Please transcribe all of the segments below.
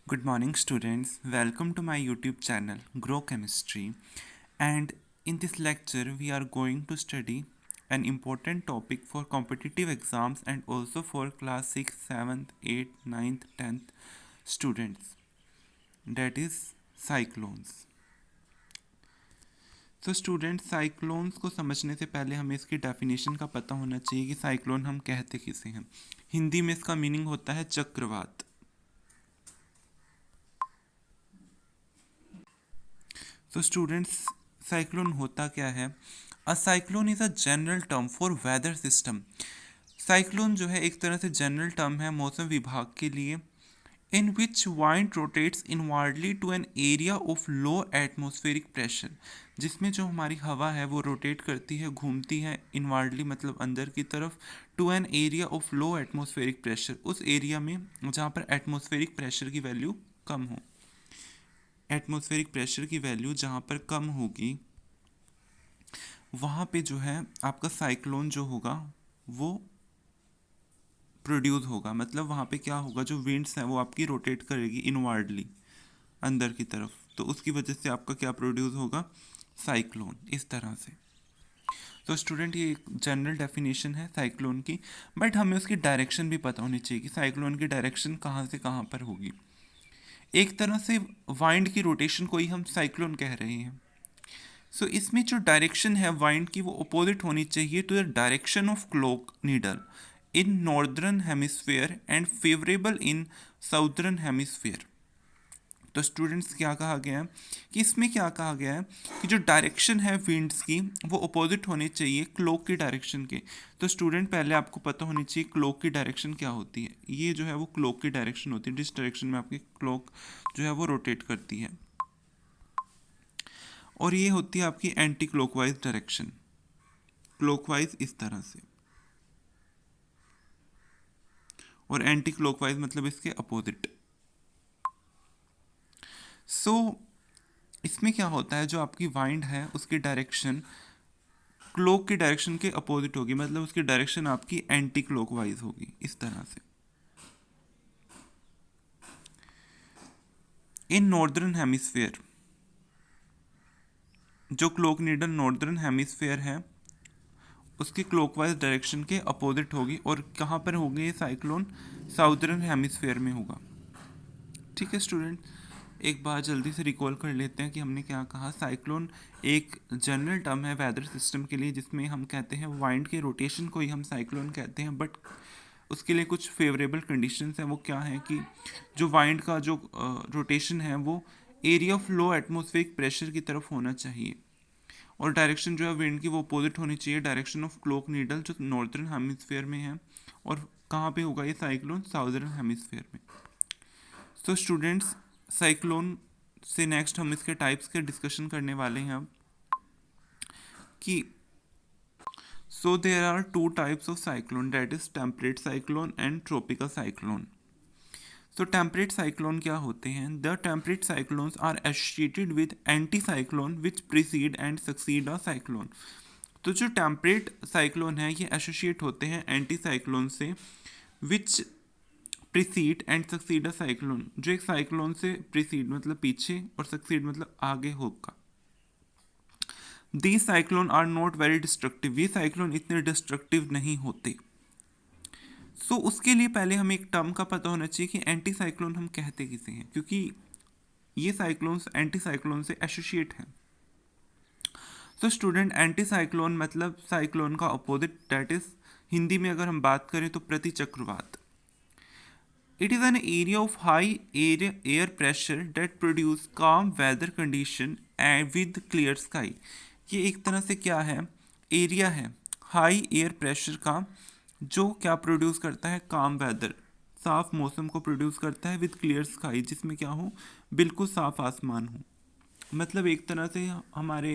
Good morning, students. Welcome to my YouTube channel, Grow Chemistry. And in this lecture, we are going to study an important topic for competitive exams and also for class 6, 7th, 8th, 9th, 10th students. That is cyclones. तो student cyclones को समझने से पहले हमें इसकी definition का पता होना चाहिए कि साइक्लोन हम कहते किसे हैं। हिंदी में इसका मीनिंग होता है चक्रवात। तो स्टूडेंट्स साइक्लोन होता क्या है? A cyclone is a general term for weather system. Cyclone जो है एक तरह से जनरल टर्म है मौसम विभाग के लिए, in which wind rotates inwardly to an area of low atmospheric pressure, जिसमें जो हमारी हवा है वो रोटेट करती है, घूमती है इनवार्डली मतलब अंदर की तरफ, to an area of low atmospheric pressure, उस एरिया में जहाँ पर एटमोस्फेरिक प्रेशर की वैल्यू कम हो। एटमॉस्फेरिक प्रेशर की वैल्यू जहाँ पर कम होगी वहाँ पे जो है आपका साइक्लोन जो होगा वो प्रोड्यूस होगा। मतलब वहाँ पे क्या होगा, जो विंड्स हैं वो आपकी रोटेट करेगी इनवार्डली अंदर की तरफ, तो उसकी वजह से आपका क्या प्रोड्यूस होगा, साइक्लोन। इस तरह से तो स्टूडेंट ये एक जनरल डेफिनेशन है साइक्लोन की, बट हमें उसकी डायरेक्शन भी पता होनी चाहिए कि साइक्लोन की डायरेक्शन कहाँ से कहाँ पर होगी। एक तरह से वाइंड की रोटेशन को ही हम साइक्लोन कह रहे हैं। सो इसमें जो डायरेक्शन है वाइंड की वो अपोजिट होनी चाहिए to the direction of clock needle in northern hemisphere and favourable in southern hemisphere. तो स्टूडेंट्स क्या कहा गया है कि इसमें क्या कहा गया है कि जो डायरेक्शन है विंड्स की वो अपोजिट होनी चाहिए क्लॉक की डायरेक्शन के। तो स्टूडेंट पहले आपको पता होनी चाहिए क्लॉक की डायरेक्शन क्या होती है। ये जो है वो क्लॉक की डायरेक्शन होती है, जिस डायरेक्शन में आपकी क्लॉक जो है वो रोटेट करती है, और ये होती है आपकी एंटी क्लॉकवाइज डायरेक्शन। क्लॉकवाइज इस तरह से, और एंटी क्लॉकवाइज मतलब इसके अपोजिट। सो इसमें क्या होता है, जो आपकी वाइंड है उसकी डायरेक्शन क्लॉक की डायरेक्शन के अपोजिट होगी, मतलब उसकी डायरेक्शन आपकी एंटी क्लॉकवाइज होगी इस तरह से। इन नॉर्दर्न हेमिस्फेयर, जो क्लॉक नीडल नॉर्दर्न हेमिस्फेयर है उसकी क्लॉकवाइज डायरेक्शन के अपोजिट होगी, और कहाँ पर होगी ये साइक्लोन, साउदर्न हेमिस्फेयर में होगा। ठीक है स्टूडेंट, एक बार जल्दी से रिकॉल कर लेते हैं कि हमने क्या कहा। साइक्लोन एक जनरल टर्म है वेदर सिस्टम के लिए, जिसमें हम कहते हैं वाइंड के रोटेशन को ही हम साइक्लोन कहते हैं, बट उसके लिए कुछ फेवरेबल कंडीशंस हैं। वो क्या है कि जो वाइंड का जो रोटेशन है वो area of low atmospheric pressure की तरफ होना चाहिए, और डायरेक्शन जो है विंड की वो अपोजिट होनी चाहिए डायरेक्शन ऑफ क्लॉक नीडल जो नॉर्दर्न हेमिस्फेयर में है। और कहाँ पे होगा ये साइक्लोन, साउदर्न हेमिस्फेयर में। तो स्टूडेंट्स साइक्लोन से नेक्स्ट हम इसके टाइप्स के डिस्कशन करने वाले हैं अब कि so there are two types of cyclone, that is temperate cyclone and tropical cyclone. तो टेम्परेट साइक्लोन क्या होते हैं? The temperate cyclones are associated with anti cyclone which precede and succeed a cyclone. तो जो टेम्परेट साइक्लोन है ये associate होते हैं एंटी साइक्लोन से, which precede and succeed a cyclone, जो एक साइक्लोन से प्रीसीड मतलब पीछे और सक्सीड मतलब आगे होगा। These cyclone are not very destructive, ये साइक्लोन इतने डिस्ट्रक्टिव नहीं होते। सो उसके लिए पहले हमें एक टर्म का पता होना चाहिए कि एंटी साइक्लोन हम कहते किसे हैं, क्योंकि ये साइक्लोन्स एंटी साइक्लोन से एसोसिएट हैं। तो स्टूडेंट एंटी साइक्लोन मतलब साइक्लोन का अपोजिट, दैट इज हिंदी में अगर हम बात करें तो प्रति चक्रवात। It is an area of high air pressure that produce calm weather condition and with clear sky. ये एक तरह से क्या है, एरिया है हाई एयर प्रेशर का, जो क्या प्रोड्यूस करता है, काम वेदर, साफ मौसम को प्रोड्यूस करता है, विद क्लियर स्काई जिसमें क्या हो, बिल्कुल साफ आसमान हो। मतलब एक तरह से हमारे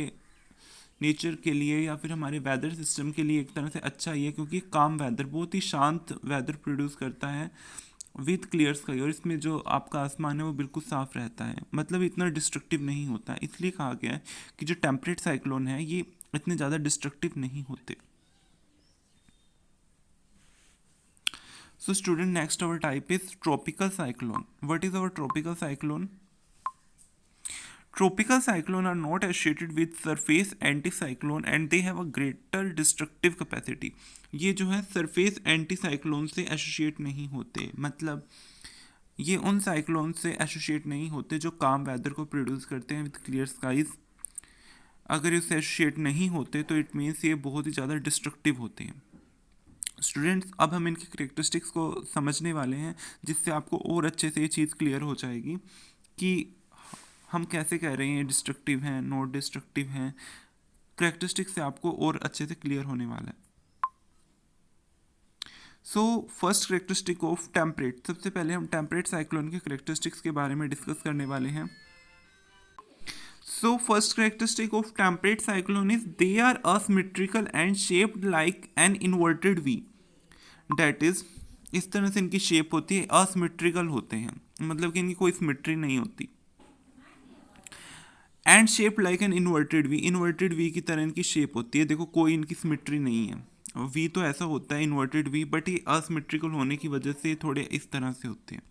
नेचर के लिए या फिर हमारे वेदर सिस्टम के लिए एक तरह से अच्छा ही है, क्योंकि काम वेदर बहुत ही शांत वेदर प्रोड्यूस करता है विथ क्लियर स्काई, और इसमें जो आपका आसमान है वो बिल्कुल साफ रहता है, मतलब इतना डिस्ट्रक्टिव नहीं होता। इसलिए कहा गया है कि जो टेम्परेट साइक्लोन है ये इतने ज़्यादा डिस्ट्रक्टिव नहीं होते। So student, next our type is tropical cyclone. What is our tropical cyclone? Tropical cyclone are not associated with surface anticyclone and they have a greater destructive capacity. ये जो है surface anticyclone से associate नहीं होते, मतलब ये उन cyclone से एसोसिएट नहीं होते जो काम वेदर को प्रोड्यूस करते हैं विद क्लियर स्काइज। अगर इससे एसोसिएट नहीं होते तो इट मीन्स ये बहुत ही ज़्यादा डिस्ट्रक्टिव होते हैं। स्टूडेंट्स, अब हम इनकी करेक्टरिस्टिक्स को समझने वाले हैं, जिससे आपको और अच्छे से ये चीज़ क्लियर हो जाएगी कि हम कैसे कह रहे हैं डिस्ट्रक्टिव हैं, नॉट डिस्ट्रक्टिव हैं। करेक्टरिस्टिक्स से आपको और अच्छे से क्लियर होने वाला है। सो फर्स्ट करेक्टरिस्टिक ऑफ टेम्परेट, सबसे पहले हम टेम्परेट साइक्लोन के करेक्टरिस्टिक्स के बारे में डिस्कस करने वाले हैं। So first characteristic of temperate cyclone is they are asymmetrical and shaped like an inverted V. That is, इस तरह से इनकी शेप होती है, असिमेट्रिकल होते हैं, मतलब कि इनकी कोई सिमेट्री नहीं होती। And shape like an inverted we की तरह इनकी शेप होती है। देखो कोई इनकी सिमेट्री नहीं है, वी तो ऐसा होता है इन्वर्टेड वी, बट ये असिमेट्रिकल होने की वजह से थोड़े इस तरह से होते हैं।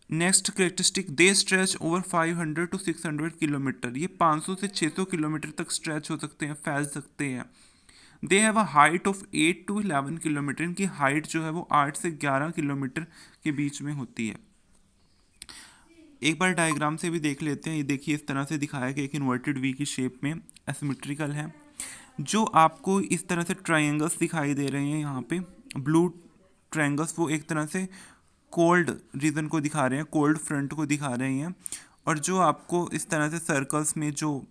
Next characteristic, they stretch over 500 to 600 kilometre. ये 500 से 600 किलोमीटर तक स्ट्रेच हो सकते हैं, फैल सकते हैं। They have a height of 8 to 11 kilometre. इनकी हाइट जो है वो 8 से 11 किलोमीटर के बीच में होती है। एक बार डायग्राम से भी देख लेते हैं। ये देखिए इस तरह से दिखाया गया, एक इन्वर्टेड वी की शेप में एसिमेट्रिकल है। जो आपको इस तरह से ट्रायंगल्स दिखाई दे रहे हैं यहाँ पे, ब्लू ट्रायंगल्स, वो एक तरह से कोल्ड रीजन को दिखा रहे हैं, कोल्ड फ्रंट को दिखा रहे हैं। और जो आपको इस तरह से सर्कल्स में जो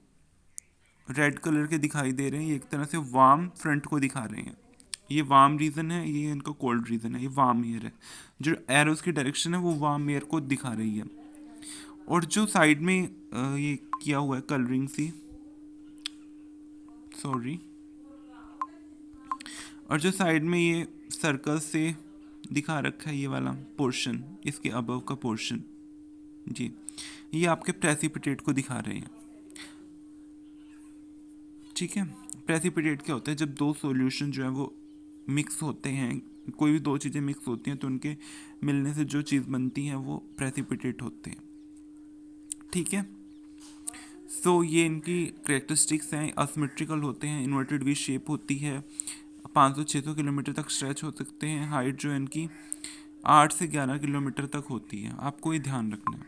रेड कलर के दिखाई दे रहे हैं, ये एक तरह से वार्म फ्रंट को दिखा रहे हैं। ये वार्म रीजन है, ये इनका कोल्ड रीजन है, ये वार्म एयर है। जो एरोस की डायरेक्शन है वो वार्म एयर को दिखा रही है। और जो साइड में ये किया हुआ है कलरिंग सी, सॉरी, और जो साइड में ये सर्कल से दिखा रखा है ये वाला पोर्शन, इसके अबव का पोर्शन जी, ये आपके प्रेसिपिटेट को दिखा रहे हैं। ठीक है, प्रेसिपिटेट क्या होता है? जब दो सॉल्यूशन जो है वो मिक्स होते हैं, कोई भी दो चीज़ें मिक्स होती हैं तो उनके मिलने से जो चीज़ बनती है वो प्रेसिपिटेट होते हैं। ठीक है, सो ये इनकी करेक्टरिस्टिक्स हैं, असिमेट्रिकल होते हैं, इन्वर्टेड वी शेप होती है, 500-600 किलोमीटर तक स्ट्रेच हो सकते हैं, हाइट जो है इनकी 8 से 11 किलोमीटर तक होती है। आपको ये ध्यान रखना है।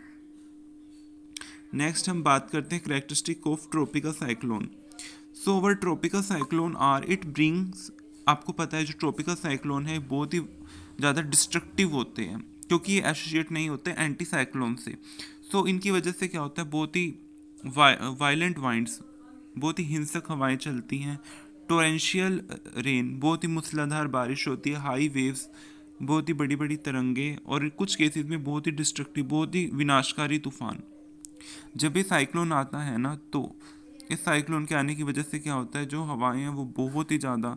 नेक्स्ट हम बात करते हैं characteristic of tropical cyclone. So over tropical cyclone are it brings, आपको पता है जो ट्रॉपिकल साइक्लोन है बहुत ही ज़्यादा डिस्ट्रक्टिव होते हैं, क्योंकि ये एसोसिएट नहीं होते एंटी साइक्लोन से। सो इनकी वजह से क्या होता है, बहुत ही वायलेंट वाइंड्स, बहुत ही हिंसक हवाएं चलती हैं, टोरेंशियल रेन, बहुत ही मूसलाधार बारिश होती है, हाई वेव्स, बहुत ही बड़ी बड़ी तरंगे, और कुछ केसेस में बहुत ही डिस्ट्रक्टिव, बहुत ही विनाशकारी तूफान। जब ये साइक्लोन आता है ना, तो इस साइक्लोन के आने की वजह से क्या होता है, जो हवाएं हैं वो बहुत ही ज़्यादा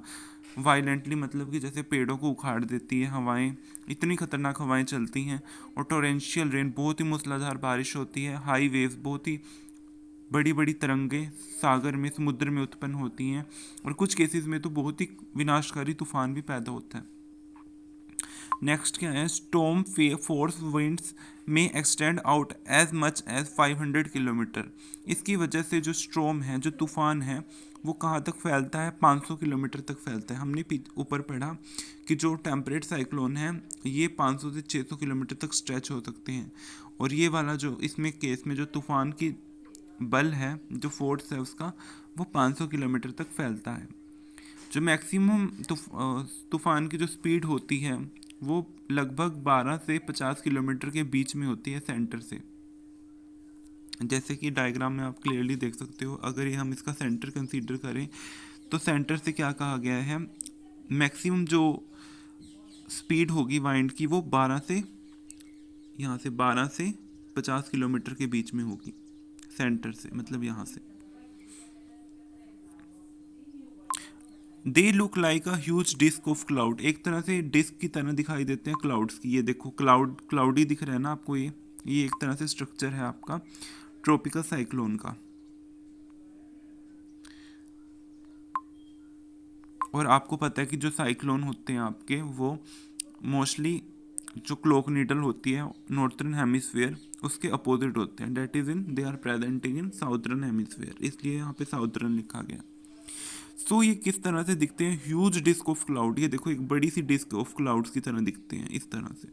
वायलेंटली, मतलब कि जैसे पेड़ों को उखाड़ देती है हवाएं, इतनी खतरनाक हवाएं चलती हैं। और टोरेंशियल रेन, बहुत ही मूसलाधार बारिश होती है, हाई वेव्स, बहुत ही बड़ी बड़ी तरंगे सागर में, समुद्र में उत्पन्न होती हैं, और कुछ केसेस में तो बहुत ही विनाशकारी तूफान भी पैदा होता है। नेक्स्ट क्या है, स्टॉर्म फोर्स विंड्स में extend out as much as 500 kilometre. इसकी वजह से जो स्टॉर्म है, जो तूफान है, वो कहाँ तक फैलता है, 500 किलोमीटर तक फैलता है। हमने ऊपर पढ़ा कि जो टेम्परेट साइक्लोन है ये 500 से 600 किलोमीटर तक स्ट्रेच हो सकते हैं। और ये वाला जो इसमें केस में जो तूफान की बल है, जो फोर्स है उसका, वो 500 किलोमीटर तक फैलता है। जो मैक्सिमम तूफान की जो स्पीड होती है वो लगभग 12 से 50 किलोमीटर के बीच में होती है सेंटर से। जैसे कि डायग्राम में आप क्लियरली देख सकते हो, अगर ये हम इसका सेंटर कंसीडर करें तो सेंटर से क्या कहा गया है, मैक्सिमम जो स्पीड होगी वाइंड की वो 12 से, यहाँ से 12 से 50 किलोमीटर के बीच में होगी सेंटर से, मतलब यहाँ से। They look like a huge disc of cloud, एक तरह से डिस्क की तरह दिखाई देते हैं क्लाउड्स की। ये देखो क्लाउडी दिख रहा है ना आपको, ये एक तरह से स्ट्रक्चर है आपका ट्रॉपिकल साइक्लोन का। और आपको पता है कि जो साइक्लोन होते हैं आपके, वो मोस्टली जो क्लोक नीडल होती है नॉर्थर्न हेमिस्फीयर उसके अपोजिट होते हैं, that is in they are presenting in southern hemisphere, इसलिए यहाँ पे साउथर्न लिखा गया। सो ये किस तरह से दिखते हैं, ह्यूज डिस्क ऑफ क्लाउड, ये देखो एक बड़ी सी डिस्क ऑफ क्लाउड्स की तरह दिखते हैं इस तरह से।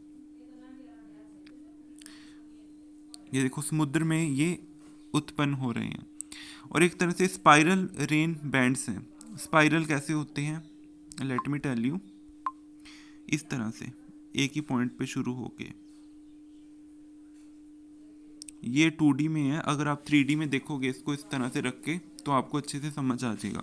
ये देखो समुद्र में ये उत्पन्न हो रहे हैं, और एक तरह से स्पाइरल रेन बैंड्स हैं। स्पाइरल कैसे होते हैं, लेट मी टेल यू, इस तरह से एक ही पॉइंट पे शुरू होके। ये 2D में है, अगर आप 3D में देखोगे इसको इस तरह से रख के तो आपको अच्छे से समझ आ जाएगा।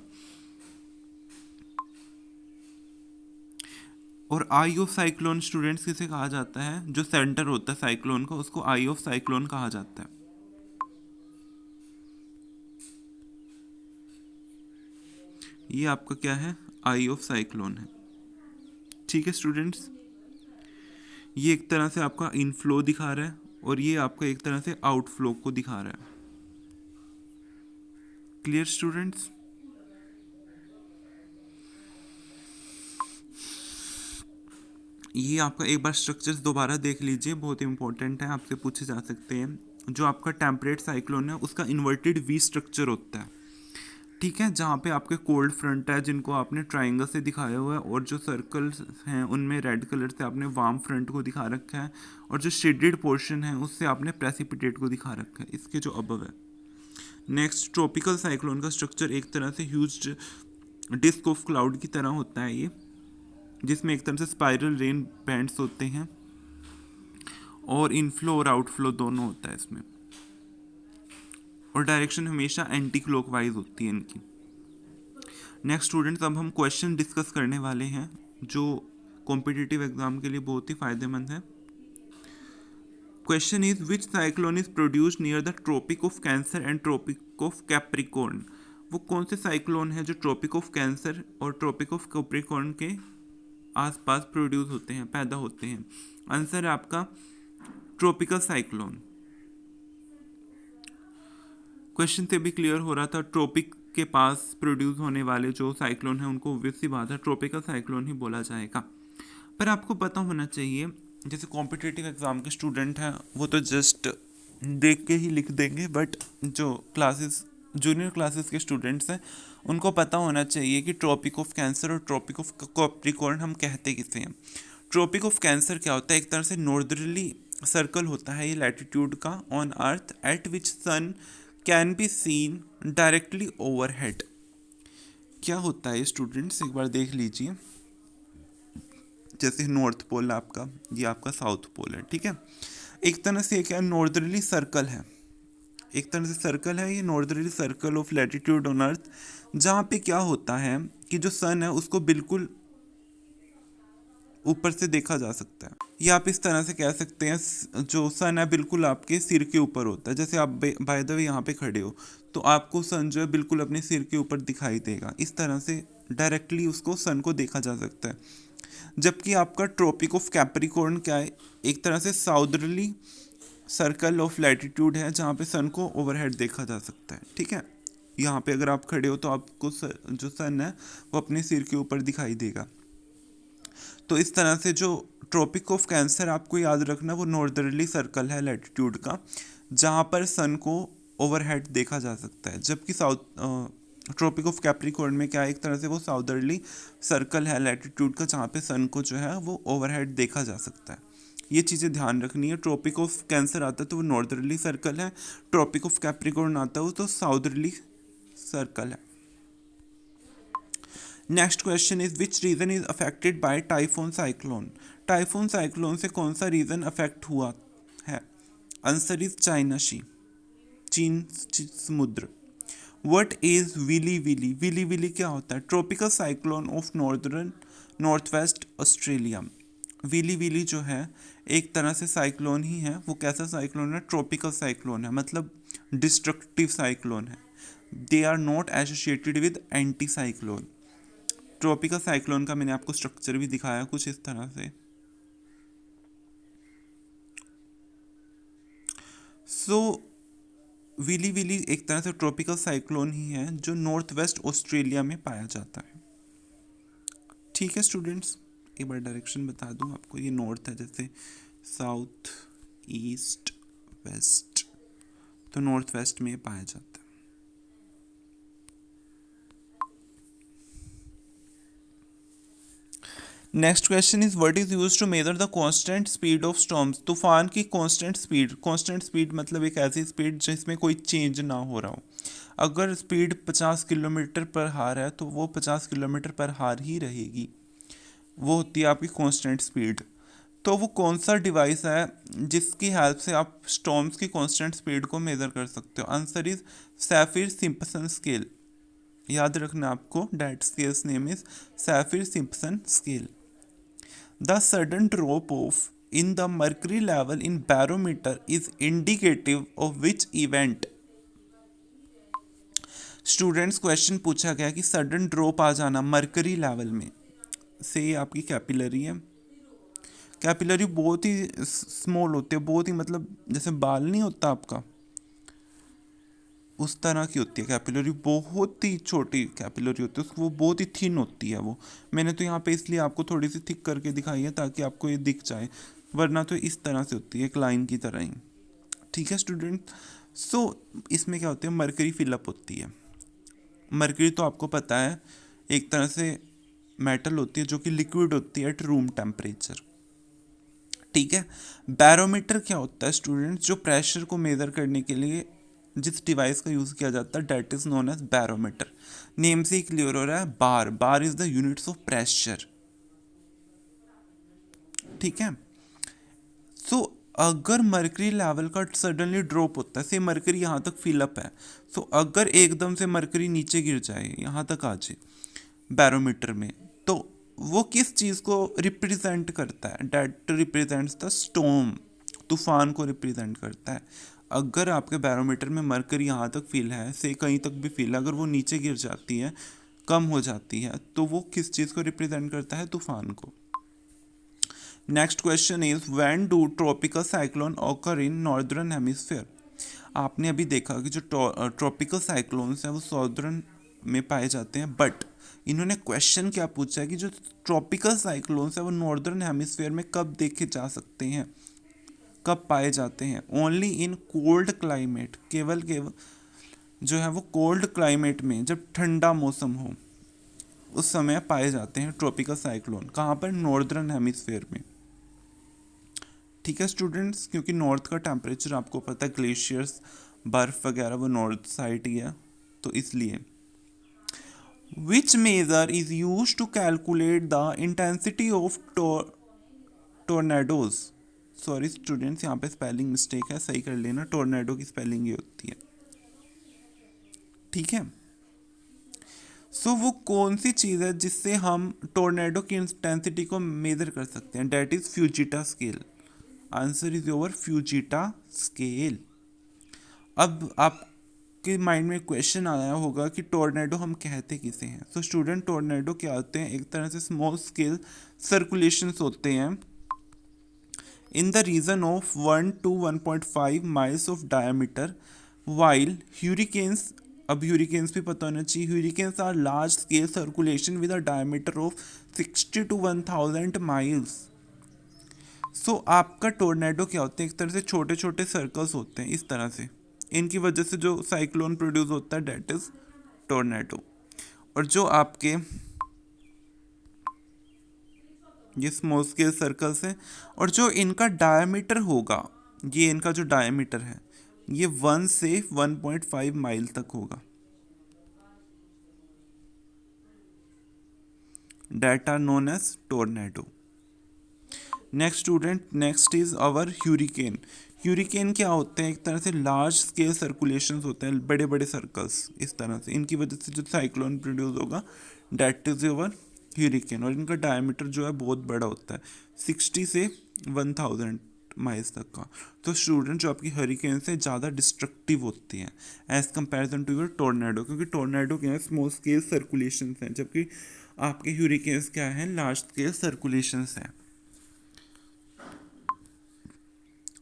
और आई ऑफ साइक्लोन स्टूडेंट्स किसे कहा जाता है, जो सेंटर होता है साइक्लोन का उसको आई ऑफ साइक्लोन कहा जाता है। ये आपका क्या है, आई ऑफ साइक्लोन है। ठीक है स्टूडेंट्स, ये एक तरह से आपका इनफ्लो दिखा रहा है और ये आपका एक तरह से आउटफ्लो को दिखा रहा है। क्लियर स्टूडेंट्स, ये आपका एक बार स्ट्रक्चर्स दोबारा देख लीजिए, बहुत इंपॉर्टेंट है, आपसे पूछे जा सकते हैं। जो आपका टेम्परेट साइक्लोन है उसका इन्वर्टेड वी स्ट्रक्चर होता है, ठीक है, जहाँ पे आपके कोल्ड फ्रंट है जिनको आपने ट्राइंगल से दिखाया हुआ है, और जो सर्कल्स हैं उनमें रेड कलर से आपने वार्म फ्रंट को दिखा रखा है, और जो शेडेड पोर्शन है उससे आपने प्रेसिपिटेट को दिखा रखा है, इसके जो अबव है। नेक्स्ट, ट्रॉपिकल साइक्लोन का स्ट्रक्चर एक तरह से ह्यूज डिस्क ऑफ क्लाउड की तरह होता है ये, जिसमें एक तरह से स्पाइरल रेन बैंड्स होते हैं और इनफ्लो और आउटफ्लो दोनों होता है इसमें, और डायरेक्शन हमेशा एंटी क्लॉकवाइज होती है इनकी। नेक्स्ट स्टूडेंट्स, अब हम क्वेश्चन डिस्कस करने वाले हैं जो कॉम्पिटिटिव एग्जाम के लिए बहुत ही फायदेमंद है। Question is which cyclone is produced near the tropic of Cancer and tropic of Capricorn. वो कौन से साइक्लोन है जो ट्रॉपिक ऑफ कैंसर और ट्रॉपिक ऑफ कैप्रिकॉर्न के आसपास प्रोड्यूस होते हैं, पैदा होते हैं। आंसर है आपका ट्रॉपिकल साइक्लोन। क्वेश्चन से भी क्लियर हो रहा था, ट्रॉपिक के पास प्रोड्यूस होने वाले जो साइक्लोन है उनको ऑब्वियस सी बात है ट्रॉपिकल साइक्लोन ही बोला जाएगा। पर आपको पता होना चाहिए, जैसे कॉम्पिटिटिव एग्जाम के स्टूडेंट हैं वो तो जस्ट देख के ही लिख देंगे, बट जो क्लासेस जूनियर क्लासेस के स्टूडेंट्स हैं उनको पता होना चाहिए कि ट्रॉपिक ऑफ कैंसर और ट्रॉपिक ऑफ कैप्रिकॉर्न हम कहते किसे हैं। ट्रॉपिक ऑफ कैंसर क्या होता है, एक तरह से नॉर्दर्ली सर्कल होता है ये लैटिट्यूड का on earth at which sun can be seen directly overhead. क्या होता है स्टूडेंट्स, एक बार देख लीजिए, जैसे नॉर्थ पोल आपका, ये आपका साउथ पोल है, ठीक है। एक तरह से क्या नॉर्दर्ली सर्कल है, एक तरह से सर्कल है ये northerly circle of latitude on earth, जहाँ पे क्या होता है कि जो सन है उसको बिल्कुल ऊपर से देखा जा सकता है, या आप इस तरह से कह सकते हैं जो सन है बिल्कुल आपके सिर के ऊपर होता है। जैसे आप बाय द वे यहाँ पे खड़े हो तो आपको सन जो है बिल्कुल अपने सिर के ऊपर दिखाई देगा, इस तरह से डायरेक्टली उसको सन को देखा जा सकता है। जबकि आपका ट्रॉपिक ऑफ कैप्रिकॉर्न क्या है, एक तरह से साउदर्ली सर्कल ऑफ लैटिट्यूड है जहाँ पे सन को ओवरहेड देखा जा सकता है, ठीक है। यहाँ पे अगर आप खड़े हो तो आपको जो सन है वो अपने सिर के ऊपर दिखाई देगा। तो इस तरह से जो ट्रॉपिक ऑफ कैंसर आपको याद रखना वो नॉर्दर्ली सर्कल है लैटिट्यूड का, जहाँ पर सन को ओवरहेड देखा जा सकता है। जबकि ट्रॉपिक ऑफ कैप्रिकॉर्न में क्या है, एक तरह से वो साउदर्ली सर्कल है लैटिट्यूड का, जहाँ पे सन को जो है वो ओवरहेड देखा जा सकता है। ये चीज़ें ध्यान रखनी है। ट्रॉपिक ऑफ कैंसर आता है तो वो नॉर्दर्ली सर्कल है, ट्रॉपिक ऑफ कैप्रिकॉर्न आता है वो तो साउदर्ली सर्कल है। Next question is which reason is affected by typhoon cyclone. Typhoon cyclone से कौन सा रीजन अफेक्ट हुआ है, आंसर इज चाइना सी, चीन समुद्र। What is willy willy, willy willy क्या होता है, tropical cyclone of north west Australia. Willy willy जो है एक तरह से साइक्लोन ही है, वो कैसा साइक्लोन है, ट्रॉपिकल साइक्लोन है, मतलब डिस्ट्रक्टिव साइक्लोन है। They are not associated with anti cyclone. Tropical cyclone का मैंने आपको स्ट्रक्चर भी दिखाया कुछ इस तरह से। सो विली विली एक तरह से ट्रॉपिकल साइक्लोन ही है जो नॉर्थ वेस्ट ऑस्ट्रेलिया में पाया जाता है। ठीक है स्टूडेंट्स, एक बार डायरेक्शन बता दूं आपको, ये नॉर्थ है, जैसे साउथ ईस्ट वेस्ट, तो नॉर्थ वेस्ट में ये पाया जाता है। Next question is what is used to measure the constant speed of storms. तूफान की कांस्टेंट स्पीड मतलब एक ऐसी स्पीड जिसमें कोई चेंज ना हो रहा हो। अगर स्पीड 50 किलोमीटर पर हार है तो वो 50 किलोमीटर पर हार ही रहेगी, वो होती है आपकी कांस्टेंट स्पीड। तो वो कौन सा डिवाइस है जिसकी हेल्प से आप स्टॉर्म्स की कांस्टेंट स्पीड को मेजर कर सकते हो? Answer is Saffir Simpson scale. याद रखना आपको, that scale's name is Saffir Simpson scale. The sudden drop off in the mercury level in barometer is indicative of which event? Students question पूछा गया कि सडन ड्रॉप आ जाना mercury level में से, ये आपकी कैपिलरी है। कैपिलरी बहुत ही स्मॉल होती है, बहुत ही मतलब जैसे बाल नहीं होता आपका, उस तरह की होती है कैपिलरी, बहुत ही छोटी कैपिलरी होती है, उसको वो बहुत ही थिन होती है वो। मैंने तो यहाँ पे इसलिए आपको थोड़ी सी थिक करके दिखाई है ताकि आपको ये दिख जाए, वरना तो इस तरह से होती है, एक लाइन की तरह ही। ठीक है स्टूडेंट, सो इसमें क्या होती है, मरकरी फिलअप होती है। मरकरी तो आपको पता है एक तरह से मेटल होती है जो कि लिक्विड होती है एट रूम टेम्परेचर। ठीक है, बैरोमीटर क्या होता है स्टूडेंट्स? जो प्रेशर को मेजर करने के लिए जिस डिवाइस का यूज़ किया जाता है that is known as barometer. Name से ही क्लियर हो रहा है, bar is the units of pressure. ठीक है, सो अगर मरकरी लेवल का सडनली ड्रॉप होता है, से मरकरी यहाँ तक फिलअप है, सो अगर एकदम से मरकरी नीचे गिर जाए, यहाँ तक आ जाए बैरोमीटर में, तो वो किस चीज़ को रिप्रेजेंट करता है? डेट रिप्रेजेंट्स द स्टॉर्म, तूफान को रिप्रेजेंट करता है। अगर आपके बैरोमीटर में मरकरी यहाँ तक फील है, से कहीं तक भी फील है, अगर वो नीचे गिर जाती है, कम हो जाती है, तो वो किस चीज़ को रिप्रेजेंट करता है? तूफान को। Next question is when do tropical cyclone occur in northern hemisphere. आपने अभी देखा कि जो ट्रॉपिकल साइक्लोन्स हैं वो सॉर्दर्न में पाए जाते हैं, बट इन्होंने क्वेश्चन क्या पूछा है कि जो ट्रॉपिकल साइक्लोन्स है वो नॉर्दर्न हेमिस्फीयर में कब देखे जा सकते हैं, कब पाए जाते हैं? ओनली इन कोल्ड क्लाइमेट, केवल जो है वो कोल्ड क्लाइमेट में, जब ठंडा मौसम हो उस समय पाए जाते हैं ट्रॉपिकल साइक्लोन। कहाँ पर? नॉर्दर्न हेमिस्फीयर में। ठीक है स्टूडेंट्स, क्योंकि नॉर्थ का टेम्परेचर आपको पता है, ग्लेशियर्स बर्फ़ वगैरह वो नॉर्थ साइड ही है, तो इसलिए। Which measure is use to calculate the intensity of tornadoes. Sorry students, यहाँ पे स्पेलिंग मिस्टेक है, सही कर लेना, टोर्नेडो की स्पेलिंग ये होती है। ठीक है, सो वो कौन सी चीज़ है जिससे हम टोर्नेडो की इंटेंसिटी को मेजर कर सकते हैं? That is Fujita scale. Answer is your Fujita scale. अब आपके माइंड में क्वेश्चन आया होगा कि टोर्नेडो हम कहते किसे हैं? सो स्टूडेंट, टोर्नेडो क्या होते हैं? एक तरह से स्मॉल स्केल सर्कुलेशंस होते हैं in the region of 1 to 1.5 miles of diameter, while hurricanes, अब ह्यूरिकेन्स भी पता होना चाहिए, hurricanes are large scale circulation with a diameter of 60 to 1000 miles. So आपका टोर्नेडो क्या होते हैं? एक तरह से छोटे छोटे सर्कल्स होते हैं इस तरह से, इनकी वजह से जो साइक्लोन प्रोड्यूस होता है डेट इज टोर्नेडो। और जो आपके ये स्मॉल स्केल सर्कल्स हैं, और जो इनका डायमीटर होगा, ये इनका जो डायमीटर है ये 1 से 1.5 माइल तक होगा, that are known as tornado. Next student, next is our hurricane. Hurricane क्या होते हैं? एक तरह से लार्ज स्केल सर्कुलेशंस होते हैं, बड़े बड़े सर्कल्स इस तरह से, इनकी वजह से जो साइक्लोन प्रोड्यूस होगा डेट इज योर ह्यूरिकेन। और इनका डायमीटर जो है बहुत बड़ा होता है, 60 से 1000 माइल्स तक का। तो स्टूडेंट, जो आपकी हरिकेन से ज़्यादा डिस्ट्रक्टिव होती हैं as comparison to your tornado, क्योंकि टोर्नेडो क्या है, स्मॉल स्केल सर्कुलेशंस हैं, जबकि आपके ह्यूरिकेन्स क्या हैं, लार्ज स्केल सर्कुलेशंस हैं।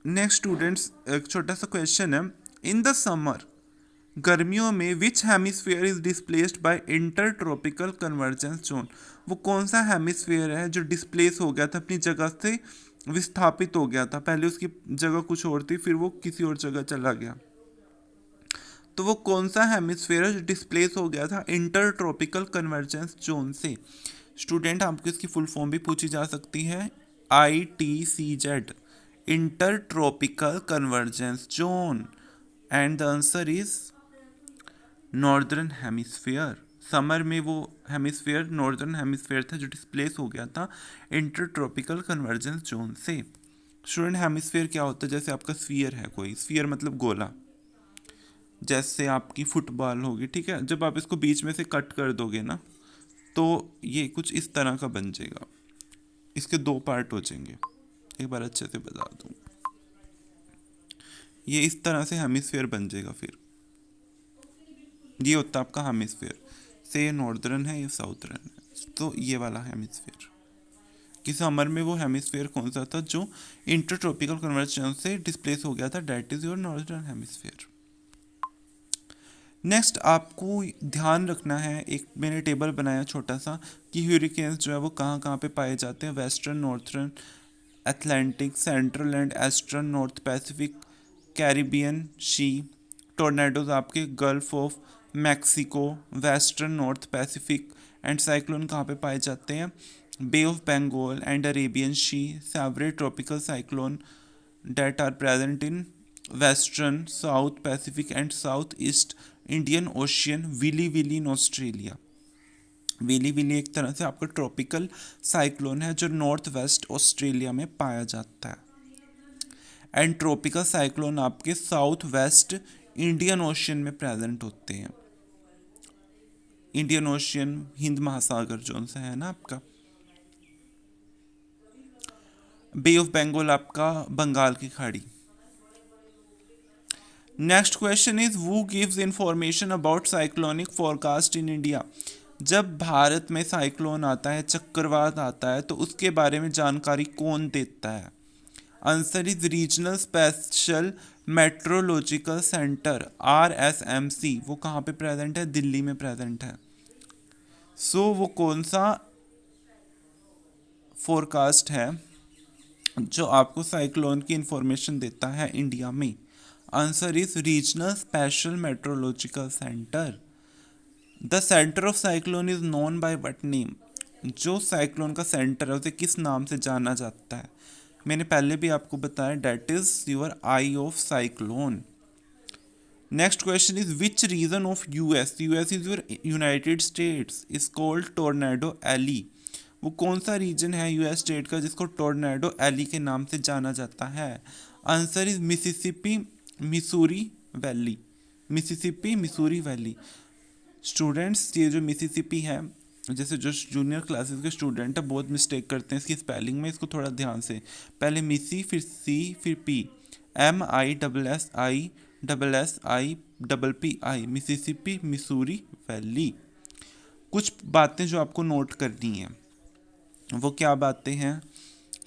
नेक्स्ट स्टूडेंट्स, एक छोटा सा क्वेश्चन है, इन द समर गर्मियों में which hemisphere is displaced by inter tropical convergence zone, वो कौन सा हेमिस्फीयर है जो डिस्प्लेस हो गया था, अपनी जगह से विस्थापित हो गया था, पहले उसकी जगह कुछ और थी फिर वो किसी और जगह चला गया, तो वो कौन सा हेमिस्फीयर है जो डिस्प्लेस हो गया था इंटर ट्रॉपिकल कन्वर्जेंस जोन से। स्टूडेंट आपको इसकी फुल फॉर्म भी पूछी जा सकती है, ITCZ, inter tropical convergence zone, and the answer is northern hemisphere. Summer में वो हेमिस्फीयर नॉर्दर्न हेमिस्फीयर था जो डिस्प्लेस हो गया था इंटर ट्रॉपिकल कन्वर्जेंस जोन से। स्टूडेंट हेमिस्फीयर क्या होता है, जैसे आपका स्फीयर है, कोई स्फीयर मतलब गोला, जैसे आपकी फुटबॉल होगी, ठीक है, जब आप इसको बीच में से कट कर दोगे ना तो ये कुछ इस तरह का बन जाएगा, इसके दो पार्ट हो जाएंगे, एक बार अच्छे से बता दूँ, ये इस तरह से हेमिस्फीयर बन जाएगा, फिर ये होता है आपका हेमिस्फीयर, से ये नॉर्दर्न है ये साउथर्न है, तो ये वाला हेमिस्फीयर, कि समर में वो हेमिस्फीयर कौन सा था जो इंटरट्रॉपिकल कन्वर्जेंस से डिस्प्लेस हो गया था, that is your northern hemisphere. Next आपको ध्यान रखना है, एक मैंने टेबल बनाया छोटा सा कि ह्यूरिकेन्स जो है वो कहाँ कहाँ पे पाए जाते हैं, western, northern, Atlantic, central and eastern north Pacific, Caribbean sea, tornadoes आपके gulf of Mexico, western north Pacific, and cyclone कहाँ पे पाए जाते हैं, bay of Bengal and Arabian sea, several tropical cyclone that are present in western, south Pacific and southeast Indian Ocean, willy willy in Australia. Willy willy एक तरह से आपका tropical cyclone है जो नॉर्थ वेस्ट ऑस्ट्रेलिया में पाया जाता है, एंड ट्रॉपिकल साइक्लोन आपके साउथ वेस्ट इंडियन ओशियन में प्रेजेंट होते हैं। इंडियन ओशियन हिंद महासागर जो सा है ना आपका, बे ऑफ बंगाल आपका बंगाल की खाड़ी। Next question is who gives information about cyclonic forecast in India, जब भारत में साइक्लोन आता है, चक्रवात आता है, तो उसके बारे में जानकारी कौन देता है। Answer is regional special meteorological centre, RSMC, वो कहाँ पे प्रेजेंट है, दिल्ली में प्रेजेंट है। सो वो कौन सा फोरकास्ट है जो आपको साइक्लोन की इंफॉर्मेशन देता है इंडिया में। Answer is regional special meteorological centre. The centre of cyclone is known by what name, जो साइक्लोन का सेंटर है उसे किस नाम से जाना जाता है। मैंने पहले भी आपको बताया, that is your eye of cyclone. Next question is which region of US is your United States is called tornado alley, वो कौन सा रीजन है यूएस स्टेट का जिसको टोर्नेडो एली के नाम से जाना जाता है। Answer is Mississippi Missouri valley, Mississippi Missouri valley. Students ये जो मिसिसिपी है, जैसे जो जूनियर क्लासेस के स्टूडेंट है बहुत मिस्टेक करते हैं इसकी स्पेलिंग में, इसको थोड़ा ध्यान से, पहले मिसी फिर सी फिर P, MISSI Mississippi Missouri valley. कुछ बातें जो आपको नोट करनी है, वो क्या बातें हैं।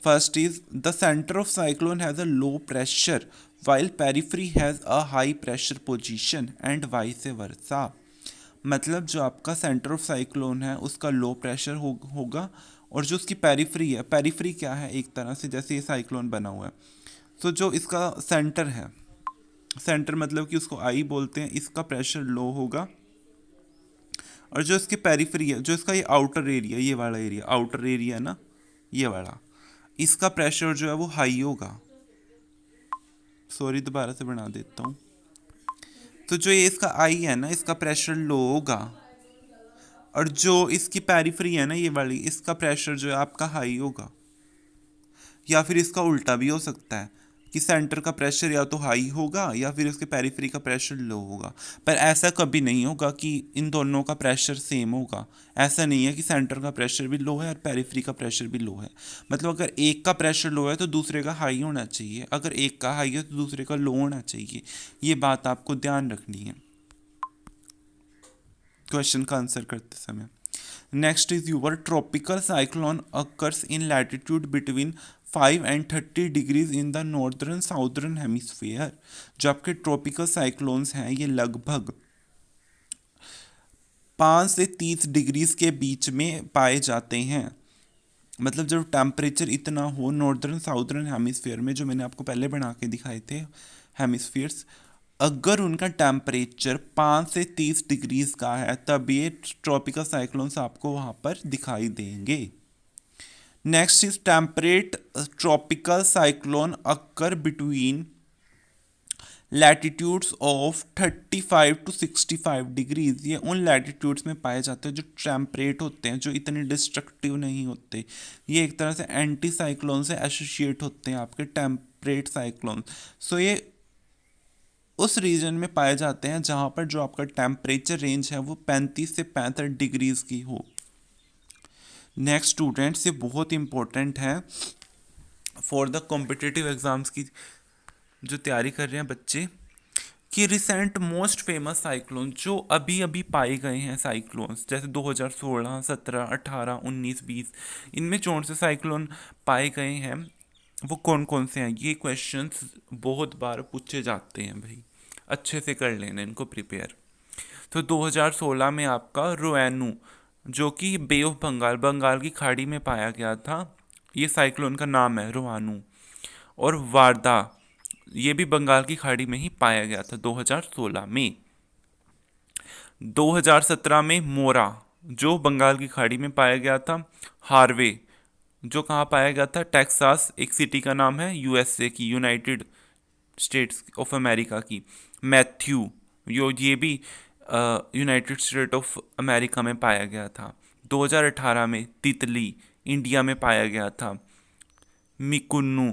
First is the centre of cyclone has a low pressure while periphery has a high pressure position and vice versa, मतलब जो आपका सेंटर ऑफ साइक्लोन है उसका लो प्रेशर होगा, और जो उसकी पेरिफेरी है, पेरिफेरी क्या है, एक तरह से जैसे ये साइक्लोन बना हुआ है, तो जो इसका सेंटर है, सेंटर मतलब कि उसको आई बोलते हैं, इसका प्रेशर लो होगा, और जो इसके पेरिफेरी है, जो इसका ये आउटर एरिया, ये वाला एरिया आउटर एरिया है ना, ये वाला, इसका प्रेशर जो है वो हाई होगा। सॉरी दोबारा से बना देता हूँ, तो जो ये इसका आई है ना, इसका प्रेशर लो होगा, और जो इसकी पेरिफेरी है ना ये वाली, इसका प्रेशर जो है आपका हाई होगा। या फिर इसका उल्टा भी हो सकता है कि सेंटर का प्रेशर या तो हाई होगा या फिर उसके पेरिफेरी का प्रेशर लो होगा, पर ऐसा कभी नहीं होगा कि इन दोनों का प्रेशर सेम होगा। ऐसा नहीं है कि सेंटर का प्रेशर भी लो है और पेरिफेरी का प्रेशर भी लो है, मतलब अगर एक का प्रेशर लो है तो दूसरे का हाई होना चाहिए, अगर एक का हाई है तो दूसरे का लो होना चाहिए, ये बात आपको ध्यान रखनी है क्वेश्चन का आंसर करते समय। Next is your tropical cyclone occurs in latitude between 5 and 30 degrees in the northern southern hemisphere. जो आपके ट्रॉपिकल साइक्लोन्स हैं ये लगभग 5 से 30 डिग्रीज के बीच में पाए जाते हैं। मतलब जब टेम्परेचर इतना हो नॉर्दर्न साउदर्न हेमिस्फीयर में, जो मैंने आपको पहले बना के दिखाए थे हेमिस्फीयर्स, अगर उनका टेम्परेचर 5 से 30 डिग्रीज का है तब ये ट्रॉपिकल साइक्लोन्स आपको वहाँ पर दिखाई देंगे। Next is temperate tropical cyclone occur between latitudes of 35 to 65 degrees. ये उन लैटिट्यूड्स में पाए जाते हैं जो टेम्परेट होते हैं, जो इतने डिस्ट्रक्टिव नहीं होते। ये एक तरह से एंटी साइक्लोन से एसोसिएट होते हैं आपके टेम्परेट साइक्लोन। सो ये उस रीजन में पाए जाते हैं जहाँ पर जो आपका टेम्परेचर रेंज है वो 35 से 65 डिग्रीज की हो। नेक्स्ट स्टूडेंट्स, ये बहुत इंपॉर्टेंट है फॉर द कॉम्पिटिटिव एग्जाम्स की जो तैयारी कर रहे हैं बच्चे, कि रिसेंट मोस्ट फेमस साइक्लोन जो अभी अभी पाए गए हैं साइक्लोन्स, जैसे 2016, 17, 18, 19, 20, इनमें कौन से साइक्लोन पाए गए हैं, वो कौन कौन से हैं। ये क्वेश्चंस बहुत बार पूछे जाते हैं भाई, अच्छे से कर लेना इनको प्रिपेयर। तो 2016 में आपका रोएनू, जो कि बे ऑफ बंगाल, बंगाल की खाड़ी में पाया गया था, ये साइक्लोन का नाम है रोआनू। और वारदा, ये भी बंगाल की खाड़ी में ही पाया गया था 2016 में। 2017 में मोरा, जो बंगाल की खाड़ी में पाया गया था। हार्वे, जो कहाँ पाया गया था, टेक्सास, एक सिटी का नाम है, यूएसए की, यूनाइटेड स्टेट्स ऑफ अमेरिका की। मैथ्यू, ये भी यूनाइटेड स्टेट ऑफ अमेरिका में पाया गया था। 2018 में तितली, इंडिया में पाया गया था। मिकुन्नू,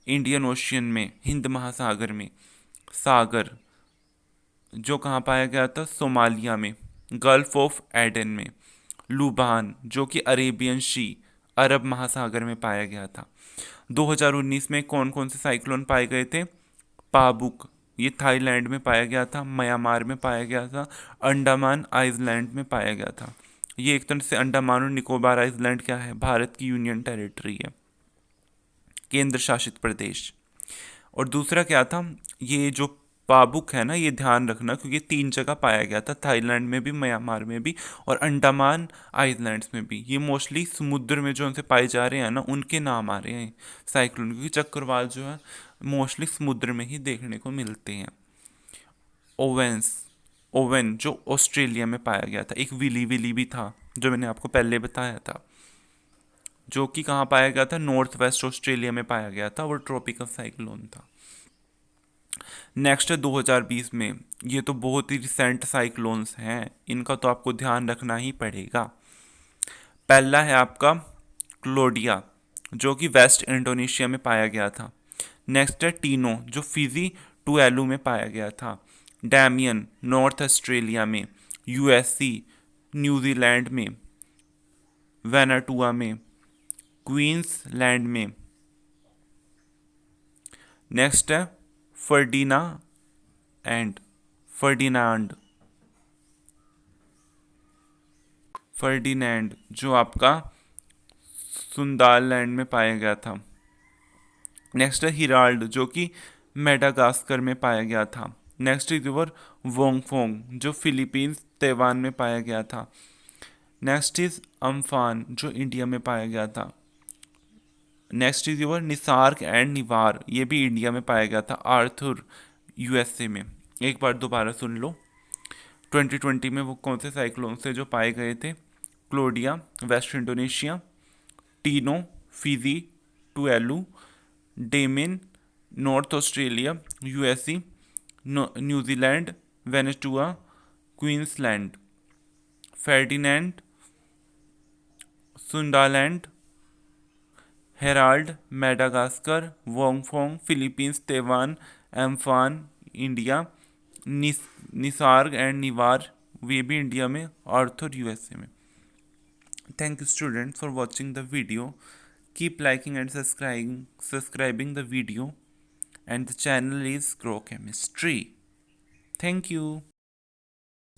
इंडियन ओशियन में, हिंद महासागर में। सागर, जो कहाँ पाया गया था, सोमालिया में, गल्फ ऑफ एडन में। लुबान, जो कि अरेबियन सी, अरब महासागर में पाया गया था। 2019 में कौन कौन से साइक्लोन पाए गए थे। पाबुक, ये थाईलैंड में पाया गया था, म्यांमार में पाया गया था, अंडमान आइलैंड में पाया गया था। ये एक तरह से अंडमान और निकोबार आइलैंड क्या है, भारत की यूनियन टेरिटरी है, केंद्र शासित प्रदेश। और दूसरा क्या था, ये जो पाबुक है ना, ये ध्यान रखना क्योंकि 3 जगह पाया गया था, थाईलैंड में भी, म्यांमार में भी, और अंडमान आइलैंड्स में भी। ये मोस्टली समुद्र में जो उनसे पाए जा रहे हैं ना, उनके नाम आ रहे हैं साइक्लोन, क्योंकि चक्रवात जो है मोस्टली समुद्र में ही देखने को मिलते हैं। ओवन, जो ऑस्ट्रेलिया में पाया गया था। एक विली विली भी था जो मैंने आपको पहले बताया था, जो कि कहाँ पाया गया था, नॉर्थ वेस्ट ऑस्ट्रेलिया में पाया गया था, वो ट्रॉपिकल साइक्लोन था। नेक्स्ट है 2020 में, ये तो बहुत ही रिसेंट साइक्लोन्स हैं, इनका तो आपको ध्यान रखना ही पड़ेगा। पहला है आपका क्लोडिया, जो कि वेस्ट इंडोनेशिया में पाया गया था। नेक्स्ट है टीनो, जो फिजी टुएलू में पाया गया था। डैमियन, नॉर्थ ऑस्ट्रेलिया में, यूएससी, न्यूजीलैंड में, वैनाटुआ में, क्वींसलैंड में। नेक्स्ट है फर्डिनांड, जो आपका सुंदालैंड में पाया गया था। नेक्स्ट है हिराल्ड, जो कि मेडागास्कर में पाया गया था। नेक्स्ट इज योर वोंगफोंग, जो फिलीपींस तैवान में पाया गया था। नेक्स्ट इज अम्फान, जो इंडिया में पाया गया था। नेक्स्ट इज योर निसार्ग एंड निवार, ये भी इंडिया में पाया गया था, आर्थर यूएसए में। एक बार दोबारा सुन लो, 2020 में वो कौन से साइक्लोन से जो पाए गए थे, Claudia West Indonesia, Tino Fiji Tuvalu, Damien North Australia USC, New Zealand Vanuatu Queensland, Ferdinand Sundaland, Harold Madagascar, Vongfong Philippines Taiwan, Amphan India, Nisarga and Nivar वे भी इंडिया में, आर्थर यूएसए में। Thank you students for watching the video. Keep liking and subscribing the video, and the channel is Grow Chemistry. Thank you.